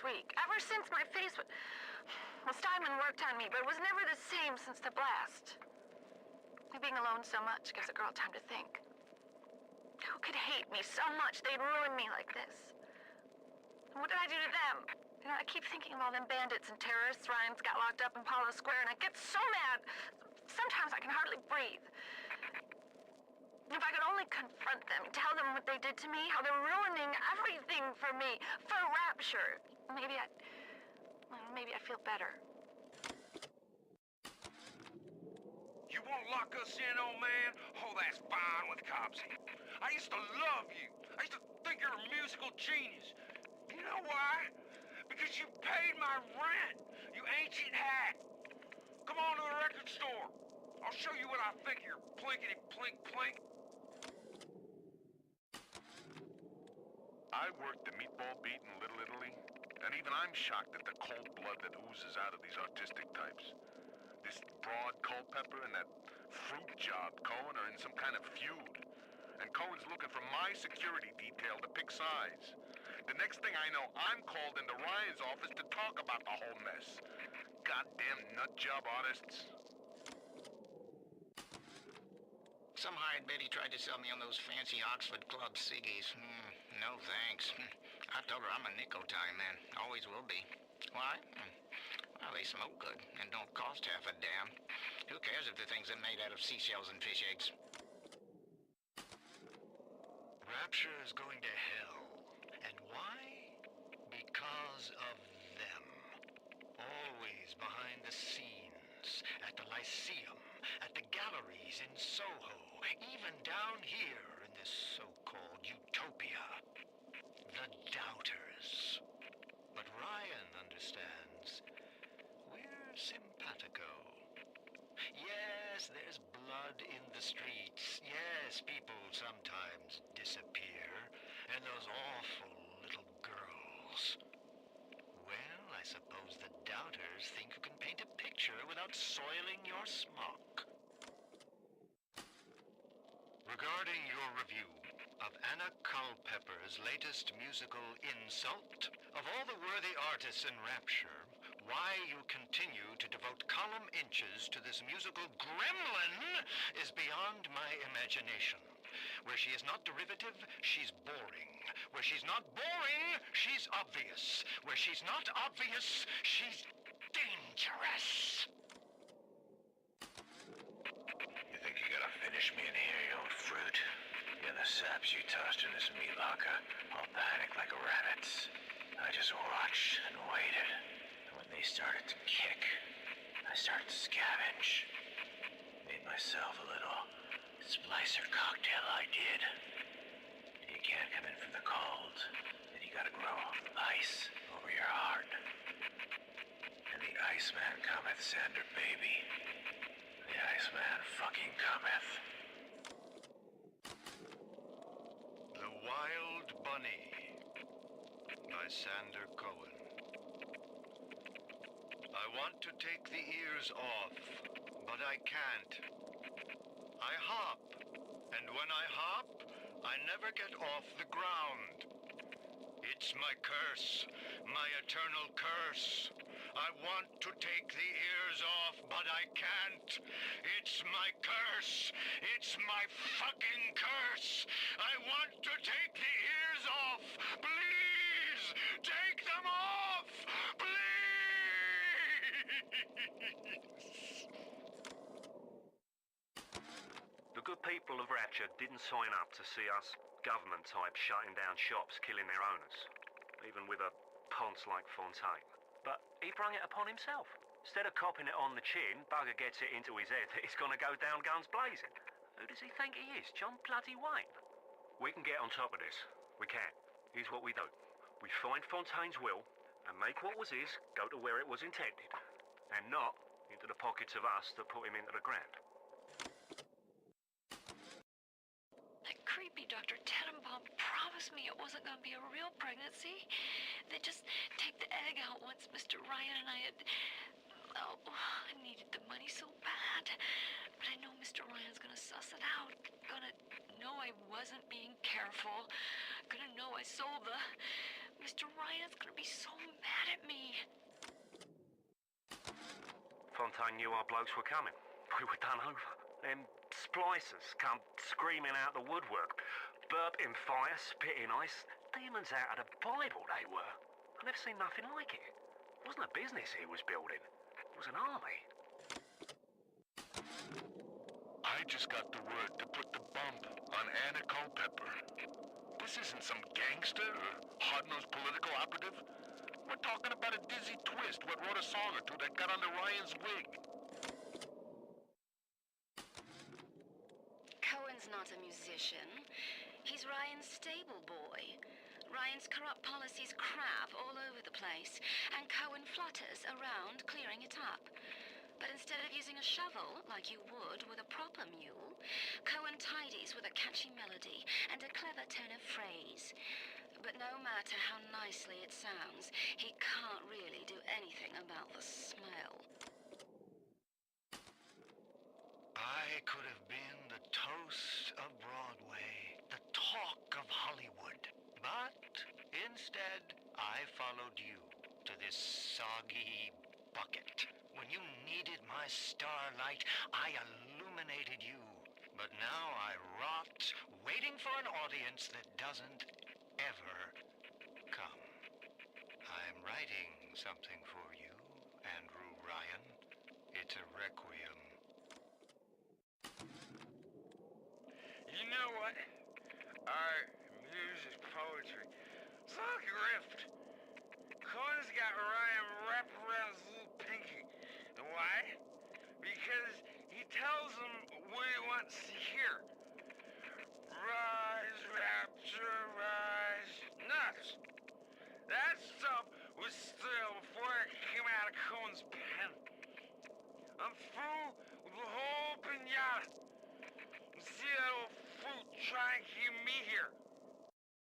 week. Ever since my face was... Well, Steinman worked on me, but it was never the same since the blast. Being alone so much gives a girl time to think. Who could hate me so much they'd ruin me like this? And what did I do to them? You know, I keep thinking of all them bandits and terrorists Ryan's got locked up in Palo Square, and I get so mad. Sometimes I can hardly breathe. If I could only confront them, tell them what they did to me, how they're ruining everything for me, for Rapture, maybe I'd feel better. You won't lock us in, old man? Oh, that's fine with cops. I used to love you. I used to think you're a musical genius. You know why? Because you paid my rent, you ancient hack. Come on to the record store. I'll show you what I think of your plinkety-plink-plink. I worked the meatball beat in Little Italy, and even I'm shocked at the cold blood that oozes out of these artistic types. This broad Culpepper and that fruit job Cohen are in some kind of feud. And Cohen's looking for my security detail to pick sides. The next thing I know, I'm called into Ryan's office to talk about the whole mess. Goddamn nut job artists. Some hired Betty tried to sell me on those fancy Oxford Club ciggies. No thanks. I told her I'm a nicotine man. Always will be. Why? Well, they smoke good and don't cost half a damn. Who cares if the things are made out of seashells and fish eggs? Rapture is going to hell. And why? Because of them. Always behind the scenes, at the Lyceum, at the galleries in Soho, even down here in this so-called utopia. The doubters. But Ryan understands. We're simpatico. Yes, there's blood in the streets. Yes, people sometimes disappear. And those awful little girls. Well, I suppose the doubters think you can paint a picture without soiling your smock. Regarding your review of Anna Culpepper's latest musical Insult, of all the worthy artists in Rapture, why you continue to devote column inches to this musical gremlin is beyond my imagination. Where she is not derivative, she's boring. Where she's not boring, she's obvious. Where she's not obvious, she's dangerous. You think you gotta finish me in here, you old fruit? Yeah, the saps you tossed in this meat locker all panicked like rabbits. I just watched and waited. And when they started to kick, I started to scavenge. Made myself a little splicer cocktail, I did. You can't come in from the cold, and you gotta grow ice over your heart. And the Iceman cometh, Sander, baby. The Iceman fucking cometh. The Wild Bunny by Sander Cohen. I want to take the ears off, but I can't. I hop, and when I hop, I never get off the ground. It's my curse, my eternal curse. I want to take the ears off, but I can't. It's my curse. It's my fucking curse. I want to take the ears off. Please, take them off. Please. The good people of Rapture didn't sign up to see us government types shutting down shops, killing their owners, even with a ponce like Fontaine. But he brung it upon himself. Instead of copping it on the chin, Bugger gets it into his head that he's gonna go down guns blazing. Who does he think he is, John bloody Wayne? We can get on top of this. We can. Here's what we do. We find Fontaine's will and make what was his go to where it was intended, and not into the pockets of us that put him into the ground. That creepy Dr. Tenenbaum promised me it wasn't going to be a real pregnancy. They'd just take the egg out once Mr. Ryan and I had... Oh, I needed the money so bad. But I know Mr. Ryan's going to suss it out. Going to know I wasn't being careful. Going to know I sold the Mr. Ryan's gonna be so mad at me. Fontaine knew our blokes were coming. We were done over. Them splicers come screaming out the woodwork. Burping fire, spitting ice. Demons out of the Bible, they were. I've never seen nothing like it. It wasn't a business he was building. It was an army. I just got the word to put the bump on Anna Culpepper. This isn't some gangster or hard-nosed political operative. We're talking about a dizzy twist what wrote a song or two that got under Ryan's wig. Cohen's not a musician. He's Ryan's stable boy. Ryan's corrupt policies crap all over the place, and Cohen flutters around clearing it up. But instead of using a shovel, like you would with a proper mule, Cohen tidies with a catchy melody and a clever turn of phrase. But no matter how nicely it sounds, he can't really do anything about the smell. I could have been the toast of Broadway, the talk of Hollywood. But instead, I followed you to this soggy bucket. When you needed my starlight, I illuminated you. But now I rot, waiting for an audience that doesn't ever come. I'm writing something for you, Andrew Ryan. It's a requiem. You know what? Art, music, poetry. It's all grift. Cohen's got Ryan wrapped around his little pinky. And why? Because he tells him what he wants to hear. Rise, rapture, rise. Nuts. That stuff was stale before it came out of Cohen's pen. I'm through with the whole pinata. See that old fruit trying to keep me here.